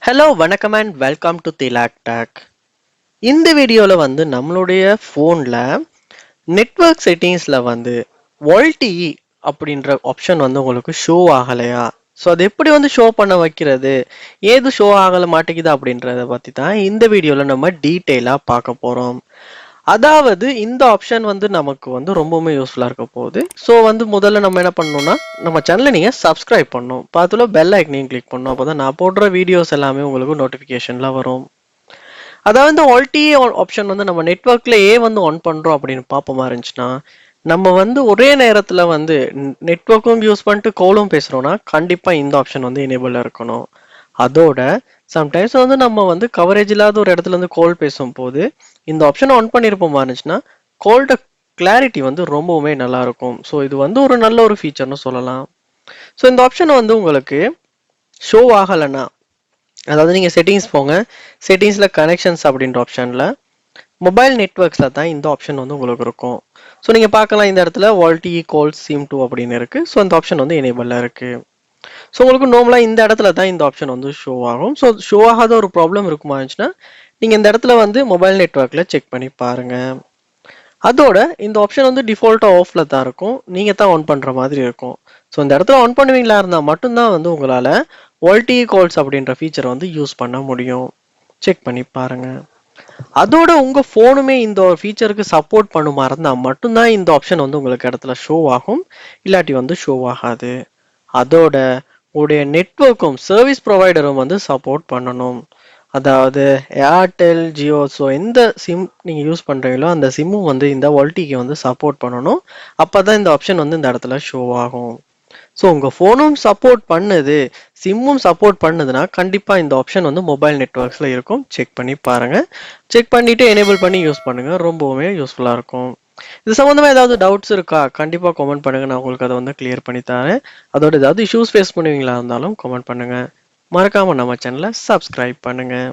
Hello வணக்கம் and welcome to Thilak talk. இந்த வீடியோவில் நம்மளுடைய ஃபோனில் நெட்வொர்க் செட்டிங்ஸில் VoLTE அப்படின்ற ஆப்ஷன் உங்களுக்கு ஷோ ஆகலையா, ஸோ அது எப்படி ஷோ பண்ண வைக்கிறது, ஏது ஷோ ஆகலை மாட்டேங்குது அப்படின்றத பற்றி தான் இந்த வீடியோவில் நம்ம டீட்டெயிலாக பார்க்க போகிறோம். அதாவது இந்த ஆப்ஷன் நமக்கு ரொம்பவுமே யூஸ்ஃபுல்லாக இருக்க போகுது. ஸோ முதல்ல நம்ம என்ன பண்ணணும்னா, நம்ம சேனலை நீங்கள் சப்ஸ்கிரைப் பண்ணணும், பார்த்துல பெல் ஐக்கனையும் கிளிக் பண்ணணும். அப்போ தான் நான் போடுற வீடியோஸ் எல்லாமே உங்களுக்கு நோட்டிஃபிகேஷனில் வரும். அதாவது இந்த OLTE ஆப்ஷன் நம்ம நெட்வொர்க்கில் ஆன் பண்ணுறோம் அப்படின்னு பார்ப்போமா இருந்துச்சுன்னா, நம்ம ஒரே நேரத்தில் நெட்வொர்க்கும் யூஸ் பண்ணிட்டு காலும் பேசுகிறோன்னா கண்டிப்பாக இந்த ஆப்ஷன் எனேபிளாக இருக்கணும். அதோட சம்டைம்ஸ் நம்ம கவரேஜ் இல்லாத ஒரு இடத்துல கால் பேசும்போது இந்த ஆப்ஷன் ஆன் பண்ணியிருப்போமா இருந்துச்சுன்னா கால்ட கிளாரிட்டி ரொம்பவுமே நல்லா இருக்கும். ஸோ இது ஒரு நல்ல ஒரு ஃபீச்சர்னு சொல்லலாம். ஸோ இந்த ஆப்ஷன் உங்களுக்கு ஷோ ஆகலைன்னா, அதாவது நீங்கள் செட்டிங்ஸ் போங்க, செட்டிங்ஸில் கனெக்ஷன்ஸ் அப்படின்ற ஆப்ஷனில் மொபைல் நெட்வொர்க்ஸில் தான் இந்த ஆப்ஷன் உங்களுக்கு இருக்கும். ஸோ நீங்கள் பார்க்கலாம், இந்த இடத்துல VoLTE கால் சிம் 2 அப்படின்னு இருக்குது. ஸோ அந்த ஆப்ஷன் எனேபிளாக இருக்குது. ஸோ உங்களுக்கு நார்மலாக இந்த இடத்துல தான் இந்த ஆப்ஷன் ஷோ ஆகும். ஸோ ஷோ ஆகாத ஒரு ப்ராப்ளம் இருக்குமா இருந்துச்சுன்னா நீங்கள் இந்த இடத்துல மொபைல் நெட்வொர்க்கில் செக் பண்ணி பாருங்கள். அதோட இந்த ஆப்ஷன் டிஃபால்ட்டாக ஆஃபில் தான் இருக்கும், நீங்கள் தான் ஆன் பண்ணுற மாதிரி இருக்கும். ஸோ இந்த இடத்துல ஆன் பண்ணுவீங்களா இருந்தால் மட்டும்தான் உங்களால் VoLTE கால்ஸ் அப்படின்ற ஃபீச்சரை யூஸ் பண்ண முடியும். செக் பண்ணி பாருங்கள். அதோட உங்கள் ஃபோனுமே இந்த ஒரு ஃபீச்சருக்கு சப்போர்ட் பண்ணுமா இருந்தால் மட்டும்தான் இந்த ஆப்ஷன் உங்களுக்கு இடத்துல ஷோ ஆகும், இல்லாட்டி ஷோ ஆகாது. அதோட உடைய நெட்வொர்க்கும் சர்வீஸ் ப்ரொவைடரும் சப்போர்ட் பண்ணணும். அதாவது ஏர்டெல், ஜியோ, ஸோ எந்த சிம் நீங்கள் யூஸ் பண்ணுறீங்களோ அந்த சிம்மும் இந்த VoLTEக்கு சப்போர்ட் பண்ணணும். அப்போ தான் இந்த ஆப்ஷன் இந்த இடத்துல ஷோ ஆகும். ஸோ உங்கள் ஃபோனும் சப்போர்ட் பண்ணுது, சிம்மும் சப்போர்ட் பண்ணுதுன்னா கண்டிப்பாக இந்த ஆப்ஷன் மொபைல் நெட்வொர்க்ஸில் இருக்கும். செக் பண்ணி பாருங்கள். செக் பண்ணிவிட்டு எனேபிள் பண்ணி யூஸ் பண்ணுங்கள், ரொம்பவுமே யூஸ்ஃபுல்லாக இருக்கும். இது சம்மந்தமாக ஏதாவது டவுட்ஸ் இருக்கா, கண்டிப்பாக கமெண்ட் பண்ணுங்கள், நான் உங்களுக்கு அதை கிளியர் பண்ணி தரேன். அதோட ஏதாவது இஷ்யூஸ் ஃபேஸ் பண்ணுவீங்களா இருந்தாலும் கமெண்ட் பண்ணுங்கள். மறக்காமல் நம்ம சேனலை சப்ஸ்கிரைப் பண்ணுங்கள்.